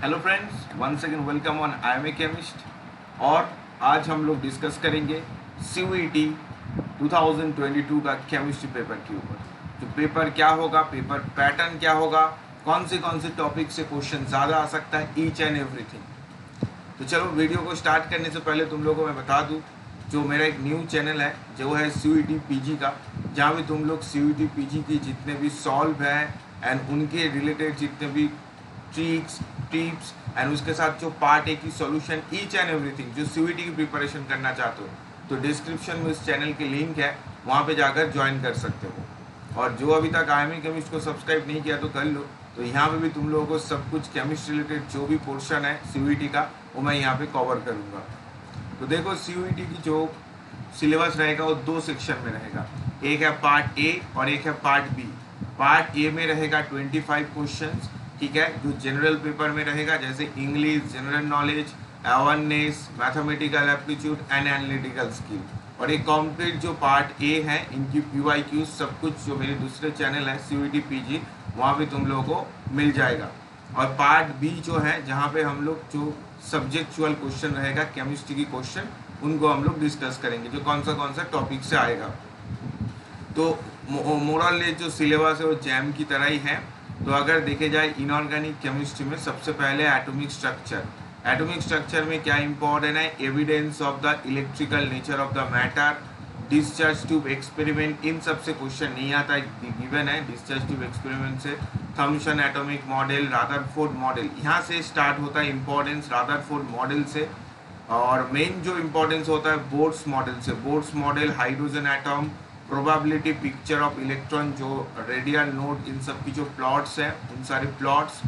Hello friends, once again welcome on I am a chemist. और आज हम लोग डिस्कस करेंगे CUET 2022 का केमिस्ट्री पेपर के ऊपर। जो पेपर क्या होगा, पेपर पैटर्न क्या होगा, कौन से टॉपिक से क्वेश्चन ज़्यादा आ सकता है, ईच एंड एवरीथिंग। तो चलो वीडियो को स्टार्ट करने से पहले तुम लोगों को मैं बता दूं, जो मेरा एक न्यू चैनल है जो है CUET PG का, जहाँ भी तुम लोग CUET PG की जितने भी सॉल्व हैं एंड उनके रिलेटेड जितने भी ट्रिक्स टिप्स एंड उसके साथ जो पार्ट ए की सॉल्यूशन, ईच एंड एवरीथिंग जो CUET की प्रिपरेशन करना चाहते हो, तो डिस्क्रिप्शन में इस चैनल की लिंक है, वहाँ पे जाकर ज्वाइन कर सकते हो। और जो अभी तक IME केमिस्ट को सब्सक्राइब नहीं किया तो कर लो। तो यहाँ पे भी तुम लोगों को सब कुछ केमिस्ट्री रिलेटेड जो भी पोर्शन है CUET का, वो मैं यहाँ पे कवर करूँगा। तो देखो, CUET की जो सिलेबस रहेगा वो दो सेक्शन में रहेगा। एक है पार्ट ए और एक है पार्ट बी। पार्ट ए में रहेगा 25 क्वेश्चंस, ठीक है, जो जनरल पेपर में रहेगा, जैसे English, general knowledge, awareness, mathematical aptitude and analytical skill. और एक कंप्लीट जो पार्ट ए है, इनकी PYQ सब कुछ जो मेरे दूसरे चैनल है CUET PG, वहाँ पे तुम लोगों को मिल जाएगा। और पार्ट बी जो है, जहाँ पे हम लोग जो सब्जेक्चुअल क्वेश्चन रहेगा, केमिस्ट्री की क्वेश्चन, उनको हम लोग डिस्कस करेंगे, जो कौन सा टॉपिक से आएगा। तो मोरल जो सिलेबस है वो जैम की तरह ही है। तो अगर देखे जाए इनऑर्गेनिक केमिस्ट्री में सबसे पहले एटॉमिक स्ट्रक्चर। एटॉमिक स्ट्रक्चर में क्या इंपॉर्टेंट है, evidence of the electrical nature of the matter, discharge tube experiment, इन सब से क्वेश्चन नहीं आता है, गिवन है डिस्चार्ज ट्यूब एक्सपेरिमेंट से। Thomson atomic model, Rutherford model, यहाँ से स्टार्ट होता है इंपॉर्टेंस, रादरफोर्ड मॉडल से। और मेन जो इंपॉर्टेंस होता है बोर्ड्स मॉडल से। Bohr's model, hydrogen atom, probability picture of electron, जो रेडियल नोड, इन सब की जो प्लॉट्स हैं, उन सारे plots,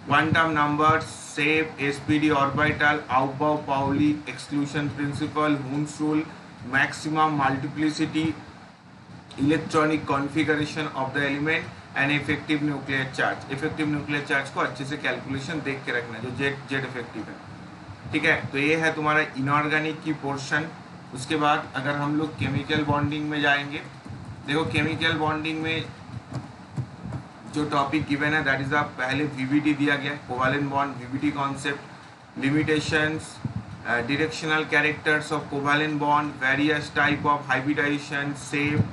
quantum numbers, shape, SPD orbital, aufbau Pauli exclusion principle, Hund's rule, maximum multiplicity, electronic configuration of the element and effective nuclear charge. Effective nuclear charge को अच्छे से कैलकुलेशन देख के रखना है, जो जेड इफेक्टिव है, ठीक है। तो ये है तुम्हारा इनऑर्गेनिक की पोर्शन। उसके बाद अगर हम लोग केमिकल बॉन्डिंग में जाएंगे, देखो केमिकल बॉन्डिंग में जो टॉपिक गिवन है, दैट इज आप पहले VBT दिया गया है, covalent bond, VBT concept, limitations, directional characters of covalent bond, various type of hybridization, shape,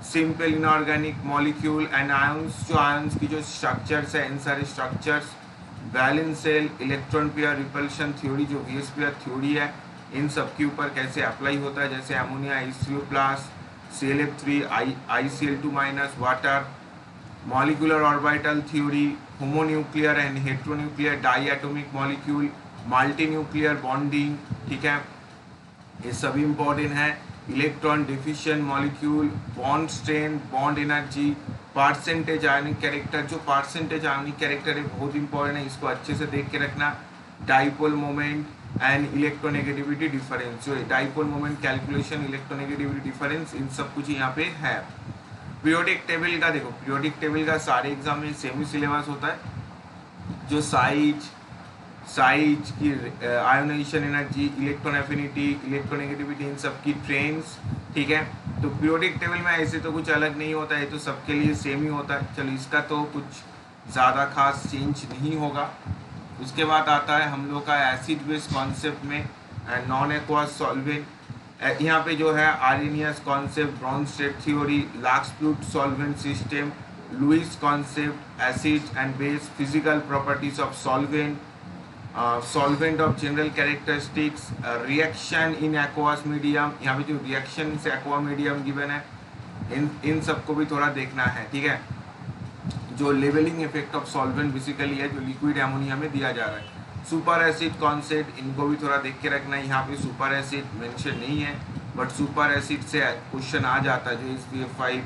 simple inorganic molecule and ions, जो आयंस की जो स्ट्रक्चर्स है, इन सारे structures, valence shell, electron pair repulsion theory, जो VS पेयर थ्योरी है, इन सब के ऊपर कैसे अप्लाई होता है, जैसे ammonia H3O+, ClF3, ICl2- water, molecular orbital theory, homonuclear and heteronuclear diatomic molecule, multi nuclear bonding, ठीक है, ये सभी इंपॉर्टेंट है। Electron deficient molecule, bond strength, bond energy, percentage ionic character, जो परसेंटेज आयनिक कैरेक्टर है बहुत important है, इसको अच्छे से देख के रखना। Dipole moment and electronegativity difference, जो dipole moment calculation, electronegativity difference, इन सब कुछ यहाँ पे है। पीरियोडिक टेबल का देखो, पीरियोडिक टेबल का सारे एग्जाम में सेमी सिलेबस होता है, जो साइज की, ionization energy, electron affinity, electronegativity, इन सब की ट्रेंड्स, ठीक है। तो पीरियोडिक टेबल में ऐसे तो कुछ अलग नहीं होता है, तो सबके लिए सेम ही होता है। चलो, इसका तो कुछ ज़्यादा खास चेंज नहीं होगा। उसके बाद आता है हम लोग का एसिड बेस कॉन्सेप्ट में, नॉन एक्वास सॉल्वेंट, यहाँ पे जो है Arrhenius concept, Bronsted theory, Lux Flood solvent system, Lewis concept, acid and base, physical properties of solvent, solvent of general characteristics, reaction in aqueous medium, यहाँ पे जो रिएक्शन से aqua medium given है, इन सबको भी थोड़ा देखना है, ठीक है। जो leveling effect of solvent basically है, जो लिक्विड एमोनिया में दिया जा रहा है। सुपर एसिड कॉन्सेप्ट, इनको भी थोड़ा देख के रखना है। यहाँ पे सुपर एसिड मेंशन नहीं है, बट सुपर एसिड से क्वेश्चन आ जाता है, जो SPF5,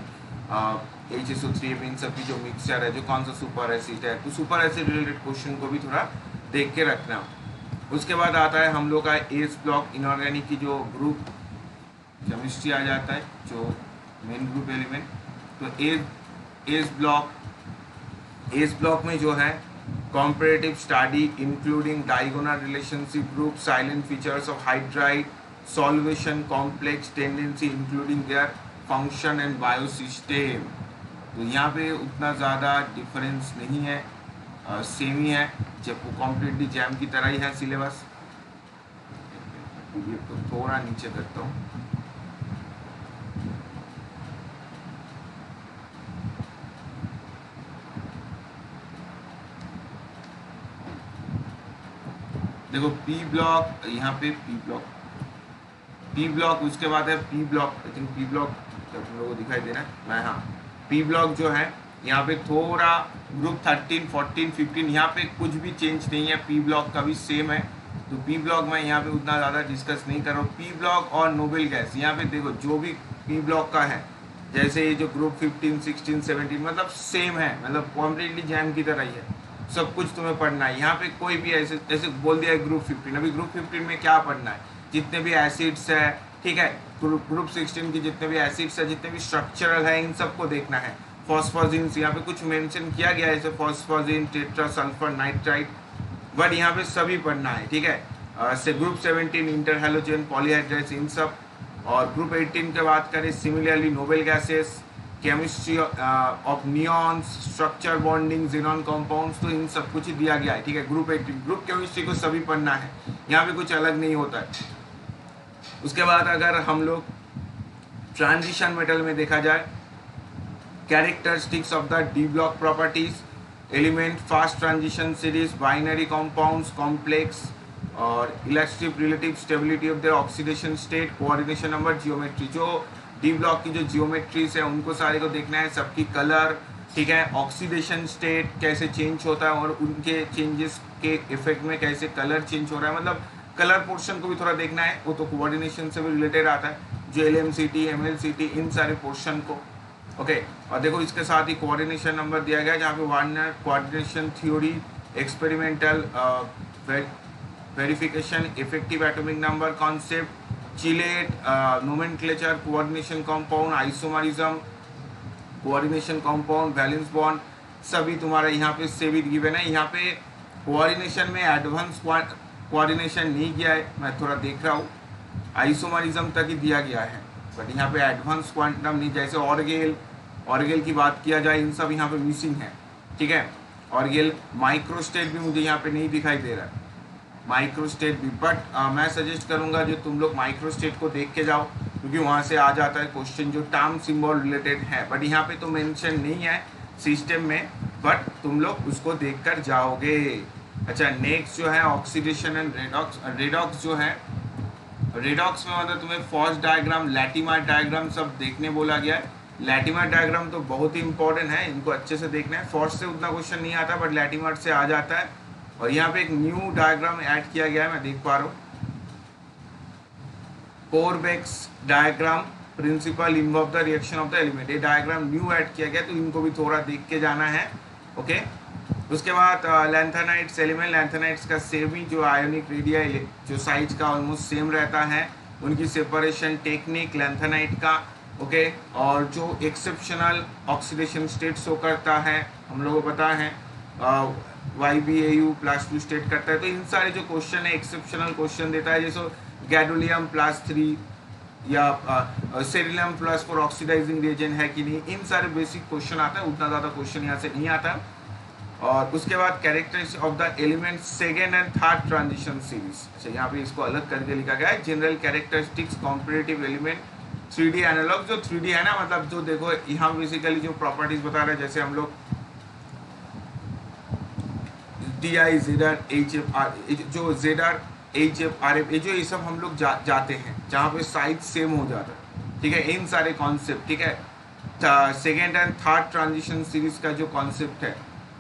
HSO3, इन सब की जो मिक्सचर है, जो कौन सा सुपर एसिड है, तो सुपर एसिड रिलेटेड क्वेश्चन को भी थोड़ा देख के रखना। उसके बाद आता है हम लोग का एस ब्लॉक, इनऑर्गेनिक की जो ग्रुप केमिस्ट्री आ जाता है, जो मेन ग्रुप एलिमेंट। तो एस ब्लॉक में जो है comparative study including diagonal relationship group, silent features of hydride, solution complex tendency including their function and biosystem। तो यहाँ पे उतना ज़्यादा डिफरेंस नहीं है, सेम ही है, जब वो कॉम्प्लीटली जैम की तरह ही है सिलेबस। ये तो थोड़ा नीचे करता हूँ। देखो पी ब्लॉक, यहाँ पे पी ब्लॉक उसके बाद है P block. I think P block तुम लोगों को दिखाई दे रहा है मैं, हाँ पी ब्लॉक जो है यहाँ पे थोड़ा ग्रुप 13 14 15 यहाँ पे कुछ भी चेंज नहीं है, पी ब्लॉक का भी सेम है। तो पी ब्लॉक मैं यहाँ पे उतना ज़्यादा डिस्कस नहीं कर रहा हूँ। पी ब्लॉक और नोबेल गैस यहाँ पे देखो जो भी पी ब्लॉक का है, जैसे ये जो ग्रुप 15 16 17 मतलब सेम है, मतलब कॉम्प्लीटली जैम की तरह ही है, सब कुछ तुम्हें पढ़ना है। यहाँ पे कोई भी ऐसे जैसे बोल दिया है ग्रुप 15, अभी ग्रुप 15 में क्या पढ़ना है, जितने भी एसिड्स है, ठीक है, ग्रुप 16 की जितने भी एसिड्स है, जितने भी स्ट्रक्चरल है, इन सबको देखना है। फॉस्फोजिन्स यहाँ पे कुछ मेंशन किया गया है, जैसे फॉस्फोजिन, टेट्रा सल्फर नाइट्राइट, बट यहाँ पे सभी पढ़ना है, ठीक है। से ग्रुप 17 इंटर हेलोजन पॉलीहाइड्रेट्स इन सब, और ग्रुप 18 की बात करें similarly noble gases, chemistry of neons, structure bonding, xenon compounds, तो इन सब कुछ ही दिया गया है, ठीक है। ग्रुप 18 ग्रुप केमिस्ट्री को सभी पढ़ना है, यहाँ पे कुछ अलग नहीं होता है। उसके बाद अगर हम लोग ट्रांजिशन मेटल में देखा जाए, characteristics of the d block properties, element, fast transition series, binary compounds, complex, और electric relative stability of their oxidation state, coordination number, geometry. जो डी ब्लॉक की जो जियोमेट्रीज है उनको सारे को देखना है, सबकी कलर, ठीक है, ऑक्सीडेशन स्टेट कैसे चेंज होता है और उनके चेंजेस के इफेक्ट में कैसे कलर चेंज हो रहा है, मतलब कलर पोर्शन को भी थोड़ा देखना है, वो तो कोऑर्डिनेशन से भी रिलेटेड आता है, जो LMCT MLCT इन सारे पोर्शन को, ओके। और देखो इसके साथ ही कोऑर्डिनेशन नंबर दिया गया है, जहाँ पे Warner coordination theory, experimental verification, effective atomic number concept, chelate, nomenclature, coordination compound, isomerism, coordination compound, valence bond, सभी तुम्हारा यहाँ पे से भी गिवन है। यहाँ पे कोऑर्डिनेशन में एडवांस कोऑर्डिनेशन नहीं किया है, मैं थोड़ा देख रहा हूँ, आइसोमरिज्म तक ही दिया गया है, बट यहाँ पे एडवांस क्वांटम नहीं, जैसे ऑर्गेल की बात किया जाए, इन सब यहाँ पे मिसिंग है, ठीक है। ऑर्गेल माइक्रोस्टेट भी मुझे यहाँ पे नहीं दिखाई दे रहा है, माइक्रोस्टेट भी, बट मैं सजेस्ट करूँगा जो तुम लोग माइक्रोस्टेट को देख के जाओ, क्योंकि वहाँ से आ जाता है क्वेश्चन जो टर्म सिंबल रिलेटेड है, बट यहाँ पे तो मेंशन नहीं है सिस्टम में, बट तुम लोग उसको देख कर जाओगे। अच्छा, नेक्स्ट जो है ऑक्सीडेशन एंड रेडॉक्स। रेडॉक्स जो है, रेडॉक्स में मतलब तुम्हें फॉस डायग्राम, लैटिमार डायग्राम सब देखने बोला गया है। लैटिमार डायग्राम तो बहुत ही इंपॉर्टेंट है, इनको अच्छे से देखना है। फॉस से उतना क्वेश्चन नहीं आता, बट लैटिमार से आ जाता है। और यहाँ पे एक न्यू डायग्राम ऐड किया गया है, मैं देख पा रहा हूँ, कोरबेक्स diagram, principle involve the reaction of the element, ये डायग्राम न्यू ऐड किया गया, तो इनको भी थोड़ा देख के जाना है, ओके। उसके बाद लैंथेनाइट्स एलिमेंट, लैंथेनाइट्स का सेम ही जो आयोनिक रेडिया जो साइज का ऑलमोस्ट सेम रहता है, उनकी सेपरेशन टेक्निक लैंथेनाइट का, ओके। और जो एक्सेप्शनल ऑक्सीडेशन स्टेट शो करता है, हम लोगों को पता है YbAu +2 स्टेट करता है, तो इन सारे जो क्वेश्चन है एक्सेप्शनल क्वेश्चन देता है, जैसे गैडोलियम +3 या सेरिलियम प्लस फॉर ऑक्सीडाइजिंग रिएजेंट है कि नहीं, इन सारे बेसिक क्वेश्चन आता है, उतना ज़्यादा क्वेश्चन यहाँ से नहीं आता। और उसके बाद characteristics of the element second and third transition series. अच्छा, यहाँ पे इसको अलग करके लिखा गया है, general characteristics competitive element 3D analog. जो 3D है ना, मतलब जो देखो यहाँ बेसिकली जो प्रॉपर्टीज बता रहे हैं, जैसे हम लोग DI ZR HFR, जो ZR HF RF, ये सब हम लोग जाते हैं जहाँ पे साइज सेम हो जाता है, ठीक है, इन सारे कॉन्सेप्ट, ठीक है। Second and third transition series का जो कॉन्सेप्ट है,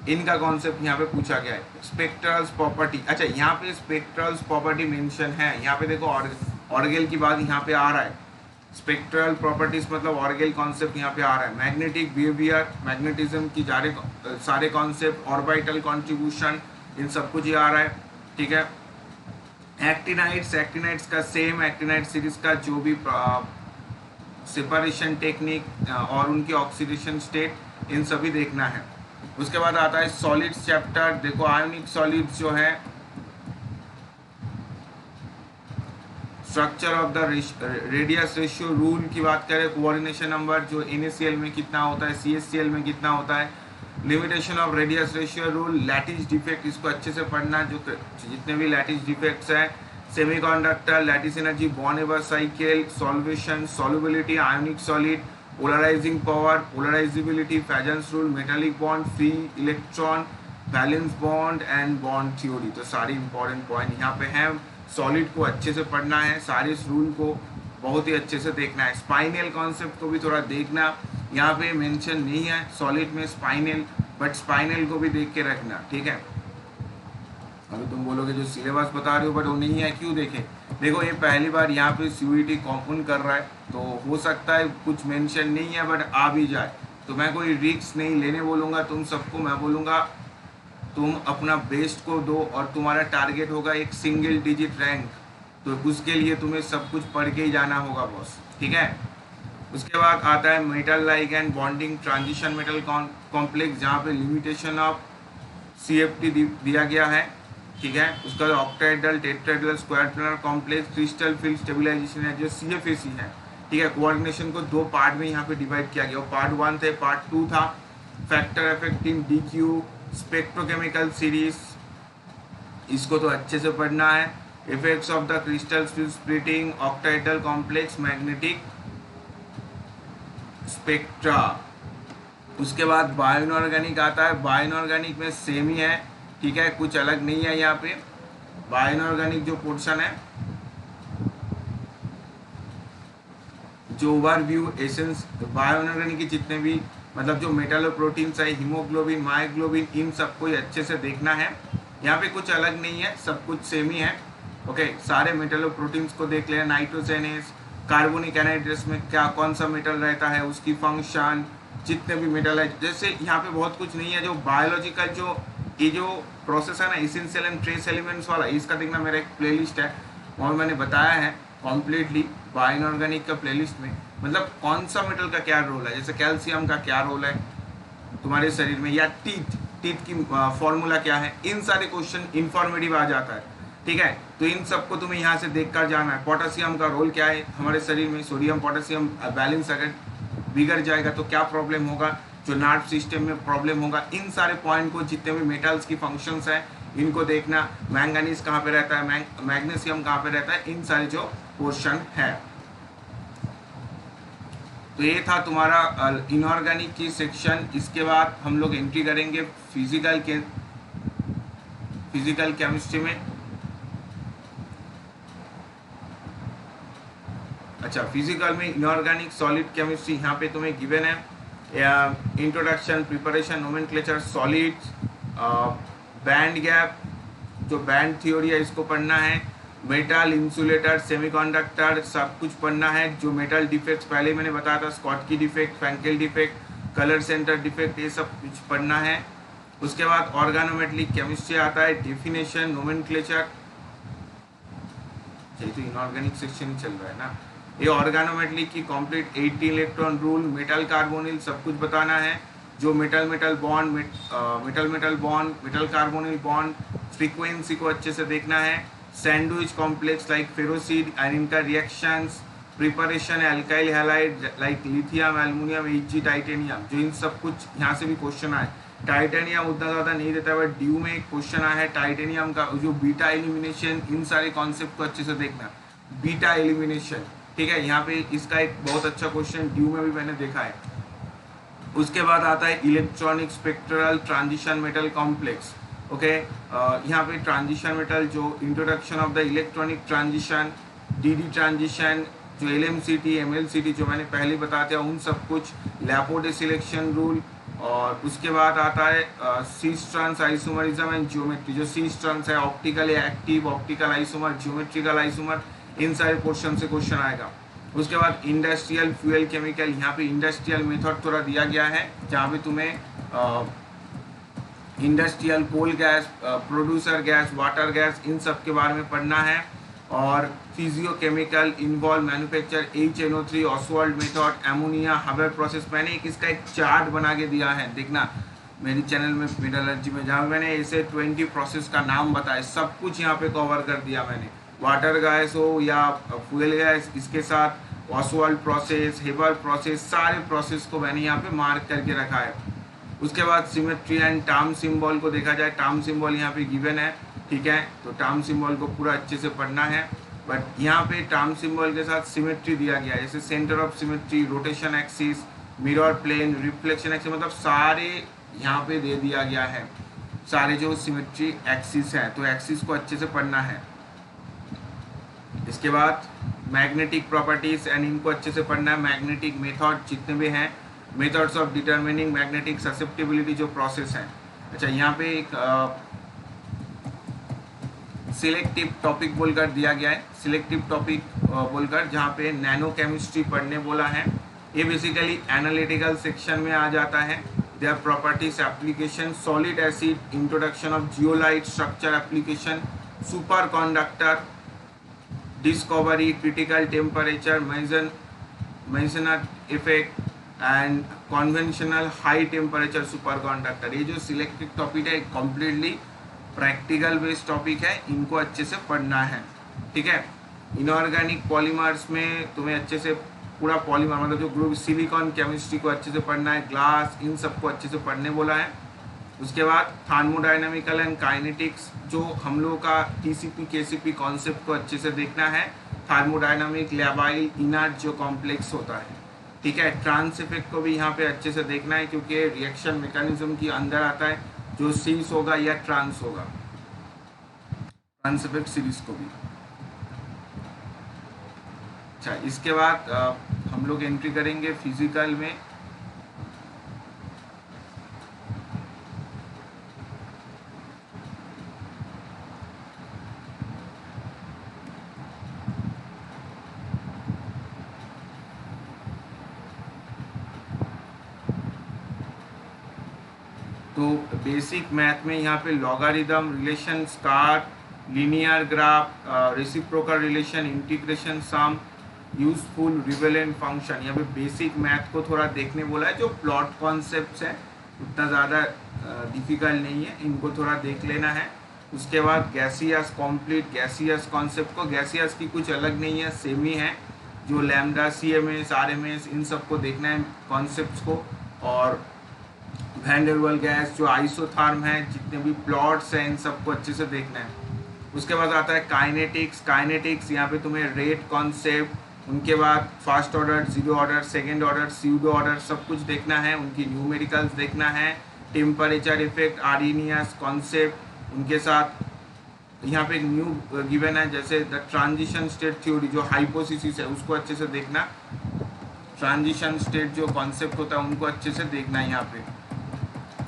इनका कॉन्सेप्ट यहाँ पे पूछा गया है। स्पेक्ट्रल्स प्रॉपर्टी, अच्छा यहाँ पे स्पेक्ट्रल्स प्रॉपर्टी मेंशन है, यहाँ पे देखो ऑर्गेल की बात यहाँ पे आ रहा है, स्पेक्ट्रल प्रॉपर्टीज मतलब ऑर्गेल कॉन्सेप्ट यहाँ पे आ रहा है। मैग्नेटिक बिहेवियर, मैग्नेटिज्म की सारे कॉन्सेप्ट, ऑर्बिटल कॉन्ट्रीब्यूशन, इन सब कुछ ही आ रहा है, ठीक है। एक्टिनाइट्स का सेम, एक्टिनाइट सीरीज का जो भी सेपरेशन टेक्निक और उनकी ऑक्सीडेशन स्टेट, इन सभी देखना है। उसके बाद आता है सॉलिड्स चैप्टर। देखो आयोनिक सॉलिड्स जो है, structure of the radius ratio rule की बात करें, कोऑर्डिनेशन नंबर जो NaCl में कितना होता है, CaCl में कितना होता है, limitation of radius ratio rule, lattice defect, इसको अच्छे से पढ़ना, जो जितने भी लैटिस डिफेक्ट्स हैं, semiconductor, lattice energy, Born Haber cycle, solvation, solubility, ionic solid, polarizing power, polarizability, Fajans rule, metallic bond, free electron, valence bond and bond theory. तो सारे इंपॉर्टेंट पॉइंट यहाँ पे हैं। सॉलिड को अच्छे से पढ़ना है, सारे इस रूल को बहुत ही अच्छे से देखना है। स्पाइनल कॉन्सेप्ट को भी थोड़ा देखना, यहाँ पे मेंशन नहीं है सॉलिड में स्पाइनल, बट स्पाइनल को भी देख के रखना, ठीक है। अभी तुम बोलोगे जो सिलेबस बता रहे हो बट वो नहीं है, क्यों देखें? देखो ये पहली बार यहाँ पे सीयूईटी कॉम्पून कर रहा है, तो हो सकता है कुछ मेंशन नहीं है बट आ भी जाए, तो मैं कोई रिस्क नहीं लेने बोलूँगा तुम सबको। मैं बोलूँगा तुम अपना बेस्ट को दो, और तुम्हारा टारगेट होगा एक सिंगल डिजिट रैंक, तो उसके लिए तुम्हें सब कुछ पढ़ के ही जाना होगा बॉस, ठीक है। उसके बाद आता है metal ligand bonding transition metal complex, जहाँ पे लिमिटेशन ऑफ CFT दिया गया है, ठीक है। उसका octahedral, tetrahedral, square planar complex, crystal field stabilization है जो CFAC है, ठीक है। कोऑर्डिनेशन को दो पार्ट में यहाँ पे डिवाइड किया गया, पार्ट 1 थे, पार्ट 2 था factor effective DQ, spectrochemical series, इसको तो अच्छे से पढ़ना है। Effects of the crystal splitting, octahedral complex, magnetic spectra. उसके बाद बायोइनऑर्गेनिक आता है, बायोइनऑर्गेनिक में सेम ही है, ठीक है, कुछ अलग नहीं है यहाँ पे। बायोइनऑर्गेनिक जो पोर्शन है, जो ओवरव्यू एसेंस, बायोइनऑर्गेनिक के जितने भी मतलब जो मेटल और प्रोटीन्स है, हीमोग्लोबिन, मायोग्लोबिन, इन सबको अच्छे से देखना है। यहाँ पे कुछ अलग नहीं है, सब कुछ सेम ही है, ओके। सारे मेटल और प्रोटीन्स को देख लेना, नाइट्रोजनस, कार्बोनिक एनाइड्रेस में क्या कौन सा मेटल रहता है, उसकी फंक्शन, जितने भी मेटल है। जैसे यहाँ पे बहुत कुछ नहीं है, जो बायोलॉजिकल जो ये जो प्रोसेस है ना, इसेंशियल एंड ट्रेस एलिमेंट्स वाला, इसका देखना मेरा एक प्लेलिस्ट है, और मैंने बताया है कॉम्प्लीटली बायोइनऑर्गेनिक का प्लेलिस्ट में, मतलब कौन सा मेटल का क्या रोल है, जैसे कैल्शियम का क्या रोल है तुम्हारे शरीर में, या टीथ की फॉर्मूला क्या है, इन सारे क्वेश्चन इंफॉर्मेटिव आ जाता है, ठीक है। तो इन सबको तुम्हें यहाँ से देख कर जाना है। पोटेशियम का रोल क्या है हमारे शरीर में, सोडियम पोटेशियम बैलेंस अगर बिगड़ जाएगा तो क्या प्रॉब्लम होगा, जो नर्व सिस्टम में प्रॉब्लम होगा, इन सारे पॉइंट को, जितने भी मेटल्स की फंक्शंस हैं इनको देखना। मैंगनीज कहाँ पे रहता है, मैग्नीशियम कहाँ पे रहता है, इन सारे जो पोर्शन है। तो ये था तुम्हारा इनऑर्गेनिक की सेक्शन। इसके बाद हम लोग एंट्री करेंगे फिजिकल केमिस्ट्री में। अच्छा, फिजिकल में इनऑर्गेनिक सॉलिड केमिस्ट्री यहाँ पे तुम्हें गिवन है, introduction, preparation, nomenclature, solids, band gap, जो बैंड थ्योरी है इसको पढ़ना है, मेटल, इंसुलेटर, सेमीकंडक्टर, सब कुछ पढ़ना है। जो मेटल डिफेक्ट्स पहले मैंने बताया था, Schottky defect, Frenkel defect, colour centre defect, ये सब कुछ पढ़ना है। उसके बाद ऑर्गेनोमेटलिक केमिस्ट्री आता है, डेफिनेशन, नोमेनक्लेचर, ये तो इनऑर्गेनिक सेक्शन ही चल रहा है ना। ये ऑर्गेनोमेटलिक की complete 80 electron rule, metal carbonyl सब कुछ बताना है, जो metal bond, metal carbonyl bond, frequency को अच्छे से देखना है, सैंडविच कॉम्प्लेक्स लाइक फेरोसिड एंड इनका reactions, preparation alkyl halide like lithium, aluminium, Hg, titanium, जो इन सब कुछ यहाँ से भी क्वेश्चन आए। टाइटेनियम उतना ज़्यादा नहीं देता है, बट ड्यू में एक क्वेश्चन आया है टाइटेनियम का, जो बीटा एलिमिनेशन, इन सारे कॉन्सेप्ट को अच्छे से देखना, बीटा एलिमिनेशन, ठीक है। यहाँ पे इसका एक बहुत अच्छा क्वेश्चन ड्यू में भी मैंने देखा है। उसके बाद आता है electronic spectral transition metal complex, okay. यहाँ पे ट्रांजिशन मेटल, जो introduction of the electronic transition, DD transition, जो LMCT, MLCT जो मैंने पहले बताया था, उन सब कुछ, लैपोडे सिलेक्शन रूल, और उसके बाद आता है cis trans isomerism and geometry, जो सीस ट्रांस है, optical active, optical isomer, geometrical isomer, इन सारे पोर्शन से क्वेश्चन आएगा। उसके बाद इंडस्ट्रियल फ्यूल केमिकल, यहाँ पे इंडस्ट्रियल मेथड थोड़ा दिया गया है, जहाँ पे तुम्हें industrial coal gas, producer gas, water gas, इन सब के बारे में पढ़ना है। और physicochemical involve manufacture, HNO3, Ostwald method, ammonia, Haber process. मैंने इसका एक चार्ट बना के दिया है, देखना मेरी चैनल में मेटलर्जी में, जहाँ मैंने ऐसे 20 प्रोसेस का नाम बताया, सब कुछ यहाँ पे कवर कर दिया मैंने। वाटर गैस हो या फ्यूल गैस, इसके साथ ऑसवाल्ड प्रोसेस, हेबर प्रोसेस, सारे प्रोसेस को मैंने यहाँ पे मार्क करके रखा है। उसके बाद सिमेट्री एंड टर्म सिंबल को देखा जाए, टर्म सिंबल यहाँ पे गिवन है, ठीक है, तो टर्म सिंबल को पूरा अच्छे से पढ़ना है। बट यहाँ पे टर्म सिंबल के साथ सिमेट्री दिया गया है, जैसे centre of symmetry, rotation axis, mirror plane, reflection axis, मतलब सारे यहाँ पे दे दिया गया है, सारे जो सिमेट्री एक्सिस है, तो एक्सिस को अच्छे से पढ़ना है। इसके बाद मैग्नेटिक प्रॉपर्टीज एंड इनको अच्छे से पढ़ना है। मैग्नेटिक मेथड जितने भी हैं, methods of determining magnetic susceptibility जो प्रोसेस है। अच्छा, यहाँ पे एक सिलेक्टिव टॉपिक बोलकर दिया गया है, सिलेक्टिव टॉपिक बोलकर, जहाँ पे नैनो केमिस्ट्री पढ़ने बोला है। ये बेसिकली एनालिटिकल सेक्शन में आ जाता है। Their properties, application, solid acid, introduction of zeolite, structure, application, super conductor, discovery, critical temperature, Meissner effect and conventional high temperature super conductor. ये जो सिलेक्टिव टॉपिक है कम्प्लीटली प्रैक्टिकल बेस्ड टॉपिक है, इनको अच्छे से पढ़ना है, ठीक है। इनऑर्गेनिक पॉलीमर्स में तुम्हें अच्छे से पूरा पॉलीमर मतलब जो ग्रुप सिलिकॉन केमिस्ट्री को अच्छे से पढ़ना है, ग्लास, इन सबको अच्छे से पढ़ने बोला है। उसके बाद थर्मोडायनामिकल एंड काइनेटिक्स, जो हम लोगों का टीसीपी केसीपी कॉन्सेप्ट को अच्छे से देखना है। थर्मोडायनामिक, लेबाइल, इनर्ट जो कॉम्प्लेक्स होता है, ठीक है। ट्रांस इफेक्ट को भी यहाँ पे अच्छे से देखना है, क्योंकि रिएक्शन मैकेनिज्म के अंदर आता है, जो सीरीज होगा या ट्रांस होगा, ट्रांस इफेक्ट सीरीज को भी। अच्छा, इसके बाद हम लोग एंट्री करेंगे फिजिकल में। तो बेसिक मैथ में यहाँ पे logarithm, relation, scar, linear graph, reciprocal relation, integration, sum, useful, relevant function, यहाँ पे बेसिक मैथ को थोड़ा देखने बोला है। जो प्लॉट कॉन्सेप्ट्स हैं उतना ज़्यादा डिफिकल्ट नहीं है, इनको थोड़ा देख लेना है। उसके बाद गैसियस, कॉम्प्लीट गैसियस कॉन्सेप्ट को, गैसियस की कुछ अलग नहीं है, सेम ही है, जो लैम्डा, CMS, RMS, इन सबको देखना है कॉन्सेप्ट्स को। और वैन डेर वाल्स गैस, जो आइसोथर्म है, जितने भी प्लॉट्स हैं, इन सबको अच्छे से देखना है। उसके बाद आता है काइनेटिक्स। काइनेटिक्स यहाँ पे तुम्हें रेट कॉन्सेप्ट, उनके बाद first order, zero order, second order, pseudo order, सब कुछ देखना है, उनकी न्यूमेरिकल्स देखना है। टेम्परेचर इफेक्ट, आर्रीनियस कॉन्सेप्ट, उनके साथ यहाँ पे एक न्यू गिवन है, जैसे द ट्रांजिशन स्टेट थ्योरी, जो हाइपोथेसिस है, उसको अच्छे से देखना। ट्रांजिशन स्टेट जो कॉन्सेप्ट होता है, उनको अच्छे से देखना है। यहाँ पे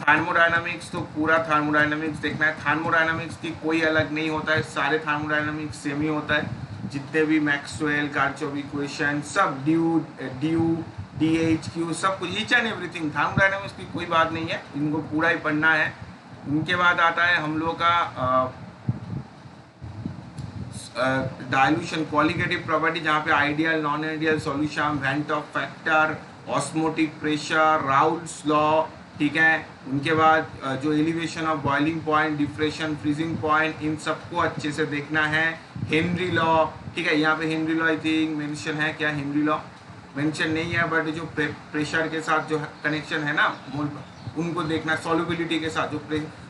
थर्मोडायनामिक्स, तो पूरा थर्मोडायनामिक्स देखना है। थर्मोडायनामिक्स की कोई अलग नहीं होता है, सारे थर्मोडायनामिक्स सेम ही होता है। जितने भी मैक्सवेल, कार्चोव इक्वेशन, सब ड्यू, DHQ, सब कुछ, ईच एंड एवरीथिंग, थर्मोडायनामिक्स की कोई बात नहीं है, इनको पूरा ही पढ़ना है। उनके बाद आता है हम लोग का डाइल्यूशन, क्वालिटेटिव प्रॉपर्टी, जहाँ पे ideal, non ideal solution, van't Hoff factor, osmotic pressure, Raoult's law, ठीक है। उनके बाद जो elevation of boiling point, depression, freezing point, इन सबको अच्छे से देखना है। हेनरी लॉ, ठीक है, यहाँ पे Henry law I think mention है क्या, हेनरी लॉ मेंशन नहीं है, बट जो प्रेशर के साथ जो कनेक्शन है ना, उनको देखना। सॉल्युबिलिटी के साथ, जो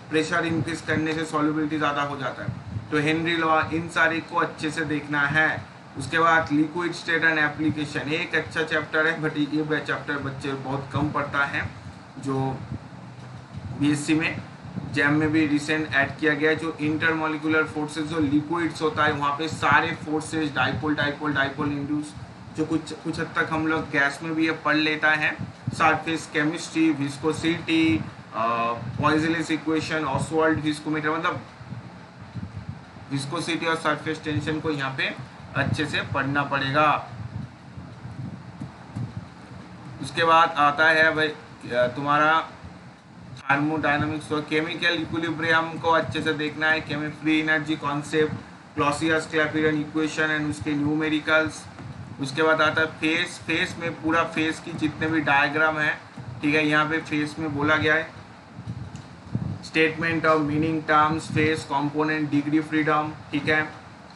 प्रेशर इंक्रीज करने से सॉल्युबिलिटी ज़्यादा हो जाता है, तो हेनरी लॉ, इन सारे को अच्छे से देखना है। उसके बाद लिक्विड स्टेट एंड एप्लीकेशन, एक अच्छा चैप्टर है, बट ये चैप्टर बच्चे बहुत कम पढ़ता है, जो BSc में, जैम में भी रिसेंट ऐड किया गया है। जो इंटरमोलिकुलर फोर्सेस, जो लिक्विड्स होता है, वहाँ पे सारे forces, dipole dipole dipole induce, जो कुछ हद तक हम लोग गैस में भी ये पढ़ लेता है। Surface chemistry, viscosity, poisonous equation, Oswald viscometer, मतलब विस्कोसिटी और सरफेस टेंशन को यहाँ पे अच्छे से पढ़ना पड़ेगा। उसके बाद आता है भाई तुम्हारा थर्मोडायनामिक्स, तो केमिकल इक्विलिब्रियम को अच्छे से देखना है। Free energy concept, Clausius Clapeyron equation and उसके न्यूमेरिकल्स। उसके बाद आता है फेस। फेस में पूरा फेस की जितने भी डायग्राम है, ठीक है, यहाँ पे फेस में बोला गया है statement of meaning terms, face component, degree freedom, ठीक है।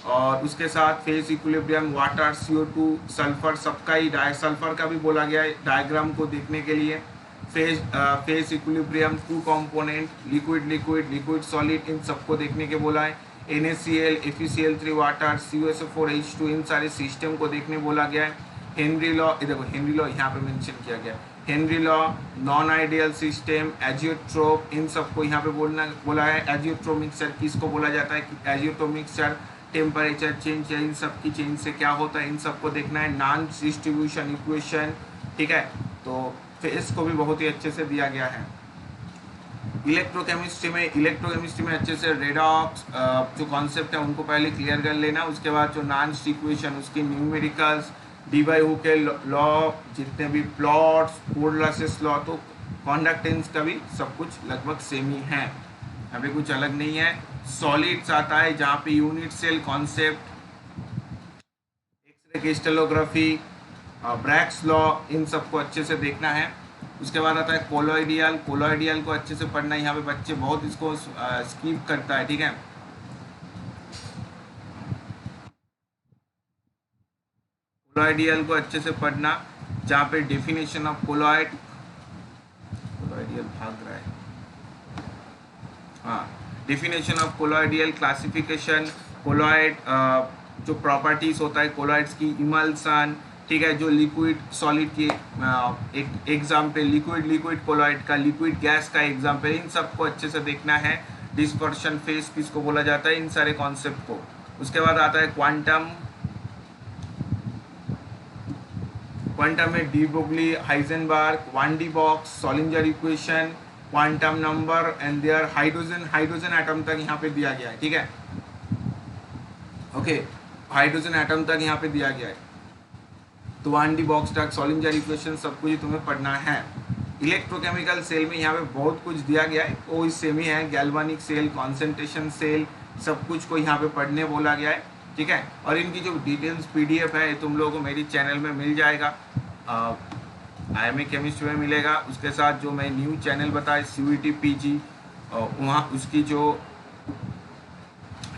और उसके साथ face equilibrium, water, CO2, sulphur, सबका ही सल्फर का भी बोला गया है डायग्राम को देखने के लिए। Phase equilibrium, two component, liquid liquid, liquid solid, इन सबको देखने के बोला है। NaCl, FeCl3 वाटर, CuSO4H2, इन सारे सिस्टम को देखने बोला गया है। हेनरी लॉ, देखो हेनरी लॉ यहाँ पे मेंशन किया गया है। Henry law, non ideal system, azeotrope, इन सबको यहाँ पे बोला है। एजियोट्रोप मिक्सचर किसको बोला जाता है? एजियोट्रोप मिक्सचर टेम्परेचर चेंज या इन सब की चेंज से क्या होता है, इन सबको देखना है। नॉन डिस्ट्रीब्यूशन इक्वेशन, ठीक है। तो फेस को भी बहुत ही अच्छे से दिया गया है। इलेक्ट्रोकेमिस्ट्री में अच्छे से रेडॉक्स जो कॉन्सेप्ट है उनको पहले क्लियर कर लेना। उसके बाद जो नॉन इक्वेशन, उसकी न्यूमेरिकल्स, डी/हू के लॉ, जितने भी प्लॉट्स, पोर्लासिस लॉ, तो कॉन्डक्टेंस का भी सब कुछ लगभग सेम ही है, यहाँ पे कुछ अलग नहीं है। सॉलिड्स आता है जहाँ पे unit cell concept, X-ray crystallography, Bragg's law, इन सबको अच्छे से देखना है। उसके बाद आता है कोलॉइडियल। कोलॉइडियल को अच्छे से पढ़ना है, यहाँ पे बच्चे बहुत इसको स्किप करता है, ठीक है। कोलॉइडियल को अच्छे से पढ़ना, जहाँ पे डेफिनेशन ऑफ कोलॉइड, कोलॉइडियल भाग रहा है, हाँ, डेफिनेशन ऑफ कोलॉइडियल, क्लासिफिकेशन, कोलॉइड जो प्रॉपर्टीज होता है कोलॉइड्स की, इमल्सन, ठीक है, जो लिक्विड सॉलिड की एक एग्जाम्पल, लिक्विड लिक्विड कोलॉइड का, लिक्विड गैस का एग्जाम्पल, इन सबको अच्छे से देखना है। डिस्पर्शन फेस किसको बोला जाता है, इन सारे कॉन्सेप्ट को। उसके बाद आता है क्वांटम। क्वांटम में de Broglie, Heisenberg, 1D box, Schrodinger equation, quantum number and their hydrogen atom तक यहाँ पे दिया गया है, ठीक है। ओके, हाइड्रोजन एटम तक यहाँ पे दिया गया है। तो 1D बॉक्स तक, सॉलिंजर इक्वेशन, सब कुछ तुम्हें पढ़ना है। इलेक्ट्रोकेमिकल सेल में यहाँ पे बहुत कुछ दिया गया है, वो इस सेम ही है। गैल्वानिक सेल, कॉन्सेंट्रेशन सेल, सब कुछ को यहाँ पे पढ़ने बोला गया है, ठीक है। और इनकी जो डिटेल्स PDF है तुम लोगों को मेरी चैनल में मिल जाएगा, IMA केमिस्ट्री में मिलेगा। उसके साथ जो मैं न्यू चैनल बताया CUET PG, वहाँ उसकी जो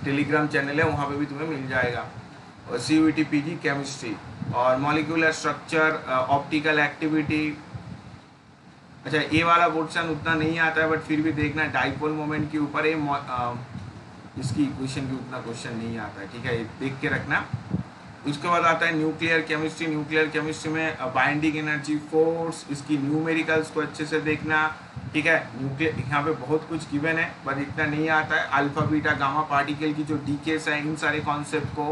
टेलीग्राम चैनल है वहाँ पे भी तुम्हें मिल जाएगा, और CUET PG केमिस्ट्री। और मॉलिक्यूलर स्ट्रक्चर, ऑप्टिकल एक्टिविटी, अच्छा ये वाला पोर्शन उतना नहीं आता है, बट फिर भी देखना, डाइपोल मोमेंट के ऊपर इसकी इक्वेशन की उतना क्वेश्चन नहीं आता है, ठीक है, ये देख के रखना। उसके बाद आता है न्यूक्लियर केमिस्ट्री। न्यूक्लियर केमिस्ट्री में बाइंडिंग एनर्जी, फोर्स, इसकी न्यूमेरिकल्स को अच्छे से देखना, ठीक है। न्यूक्लियर यहाँ पे बहुत कुछ गिवन है, बट इतना नहीं आता है। अल्फा बीटा गामा पार्टिकल की जो डीकेस है, इन सारे कॉन्सेप्ट को,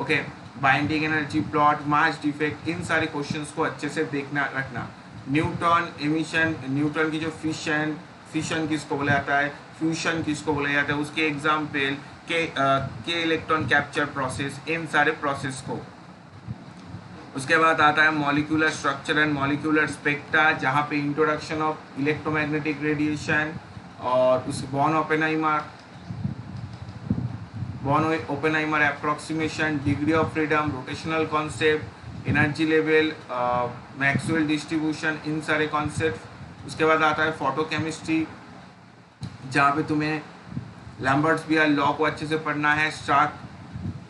okay, binding energy, plot, mass defect, इन सारे क्वेश्चंस को अच्छे से देखना रखना। न्यूटन एमिशन, न्यूटन की जो फिशन किसको बोला जाता है, फ्यूशन किसको बोला जाता है, उसके एग्जाम्पल के इलेक्ट्रॉन कैप्चर प्रोसेस, इन सारे प्रोसेस को। उसके बाद आता है molecular structure and molecular spectra, जहाँ पे इंट्रोडक्शन ऑफ इलेक्ट्रोमैग्नेटिक रेडिएशन, और उस Born Oppenheimer approximation, degree of freedom, rotational concept, energy level, Maxwell distribution, इन सारे कॉन्सेप्ट। उसके बाद आता है फोटोकेमिस्ट्री, जहाँ पे तुम्हें लैम्बर्ट्स-बियर लॉ को अच्छे से पढ़ना है, Stark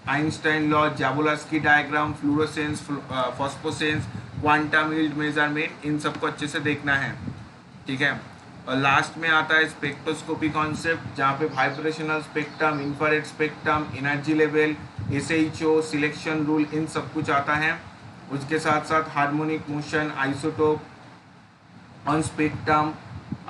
Einstein law, Jablonski diagram, fluorescence, phosphorescence, quantum yield measurement, इन सबको अच्छे से देखना है, ठीक है। और लास्ट में आता है स्पेक्ट्रोस्कोपी कॉन्सेप्ट, जहाँ पे vibrational spectrum, infrared spectrum, energy level, SHO, selection rule, इन सब कुछ आता है। उसके साथ साथ harmonic motion, isotope on spectrum,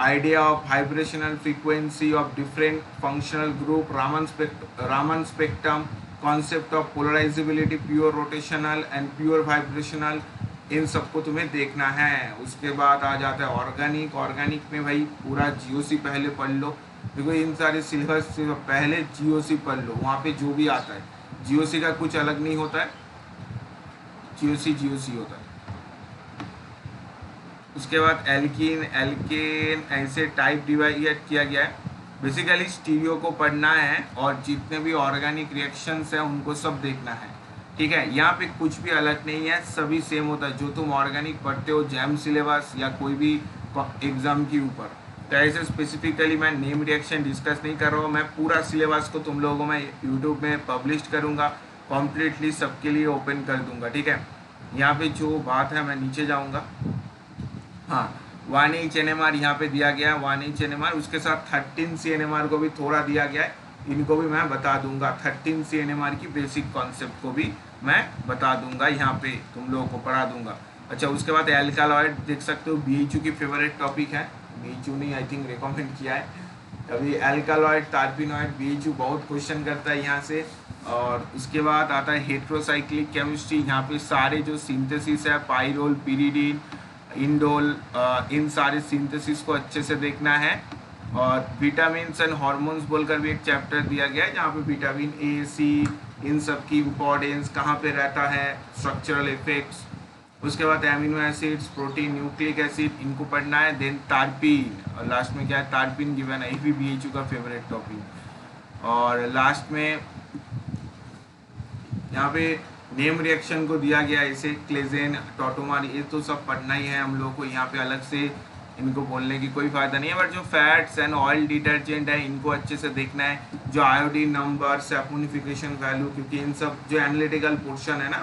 idea of vibrational frequency of different functional group, Raman spectrum, concept of polarizability, pure rotational and pure vibrational, इन सबको तुम्हें देखना है। उसके बाद आ जाता है ऑर्गेनिक में भाई पूरा GOC पहले पढ़ लो, देखो इन सारे सिलेबस से पहले GOC पढ़ लो, वहाँ पे जो भी आता है GOC का कुछ अलग नहीं होता है, GOC होता है। उसके बाद एल्केन ऐसे टाइप डिवाइड किया गया है। बेसिकली स्टीरियो को पढ़ना है, और जितने भी ऑर्गेनिक रिएक्शंस हैं उनको सब देखना है, ठीक है। यहाँ पे कुछ भी अलग नहीं है, सभी सेम होता है, जो तुम ऑर्गेनिक पढ़ते हो जैम सिलेबस या कोई भी एग्जाम के ऊपर। तो ऐसे स्पेसिफिकली मैं नेम रिएक्शन डिस्कस नहीं कर रहा हूँ, मैं पूरा सिलेबस को तुम लोगों में यूट्यूब में पब्लिश करूँगा, कम्प्लीटली सबके लिए ओपन कर दूँगा, ठीक है। यहाँ पे जो बात है मैं नीचे जाऊँगा, हाँ, 1 H NMR यहाँ पे दिया गया, 1 H NMR, उसके साथ 13 CNMR को भी थोड़ा दिया गया है, इनको भी मैं बता दूंगा। 13 CNMR की बेसिक कॉन्सेप्ट को भी मैं बता दूंगा, यहाँ पे तुम लोगों को पढ़ा दूंगा। अच्छा, उसके बाद एल्कालॉइड देख सकते हो, BHU की फेवरेट टॉपिक है, BHU ने आई थिंक रिकमेंड किया है अभी। एल्कालॉइड, टार्पिनॉइड, BHU बहुत क्वेश्चन करता है यहाँ से। और उसके बाद आता है हेट्रोसाइक्लिक केमिस्ट्री, यहाँ पे सारे जो सिंथेसिस है, पाइरोल, पिरिडीन, इंडोल, इन सारे सिंथेसिस को अच्छे से देखना है। और विटामिन्स एंड हार्मोन्स बोलकर भी एक चैप्टर दिया गया है, जहाँ पे विटामिन A, C, इन सब की इम्पोर्टेंस कहाँ पे रहता है, स्ट्रक्चरल इफेक्ट्स। उसके बाद amino acids, protein, nucleic acid, इनको पढ़ना है। देन टार्पिन, और लास्ट में क्या है, टार्पिन गिवन है, ये भी BHU का फेवरेट टॉपिक। और लास्ट में यहाँ पे नेम रिएक्शन को दिया गया, इसे क्लेजेन, टॉटोमर, ये तो सब पढ़ना ही है हम लोग को, यहाँ पे अलग से इनको बोलने की कोई फायदा नहीं है। बट जो फैट्स एंड ऑयल डिटर्जेंट है, इनको अच्छे से देखना है। जो आयोडीन नंबर, सैपोनिफिकेशन वैल्यू, क्योंकि इन सब जो एनालिटिकल पोर्शन है ना,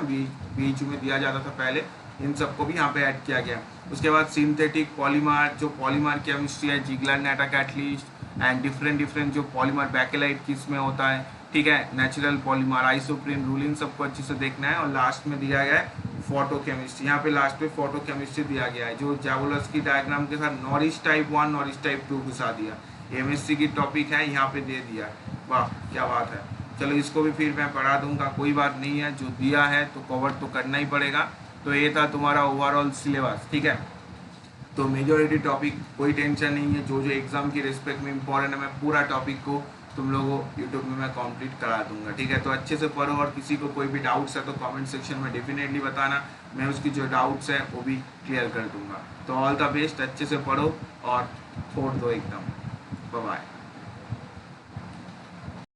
BHU में दिया जाता था पहले, इन सबको भी यहाँ पे ऐड किया गया। उसके बाद सिंथेटिक पॉलीमर, जो पॉलीमर केमिस्ट्री है, Ziggler NATA catalyst and different जो पॉलीमर, बैकेलाइट किस में होता है, ठीक है, नेचुरल पॉलीमर, आइसोप्रीन, रूलिन, सबको अच्छे से देखना है। और लास्ट में दिया गया है फोटो केमिस्ट्री, यहाँ पे लास्ट में फोटो केमिस्ट्री दिया गया है, जो जावोल्स्की डायग्राम के साथ नॉरिस टाइप 1, नॉरिस टाइप 2 घुसा दिया। MSc की टॉपिक है, यहाँ पे दे दिया। वाह क्या बात है। चलो इसको भी फिर मैं पढ़ा दूंगा, कोई बात नहीं है, जो दिया है तो कवर तो करना ही पड़ेगा। तो ये था तुम्हारा ओवरऑल सिलेबस, ठीक है। तो मेजॉरिटी टॉपिक कोई टेंशन नहीं है, जो जो एग्जाम की रिस्पेक्ट में इंपॉर्टेंट है, मैं पूरा टॉपिक को तुम लोगों को यूट्यूब में मैं कंप्लीट करा दूंगा, ठीक है। तो अच्छे से पढ़ो, और किसी को कोई भी डाउट्स है तो कमेंट सेक्शन में डेफिनेटली बताना, मैं उसकी जो डाउट्स है वो भी क्लियर कर दूंगा। तो ऑल द बेस्ट, अच्छे से पढ़ो और छोड़ दो एकदम। Bye bye.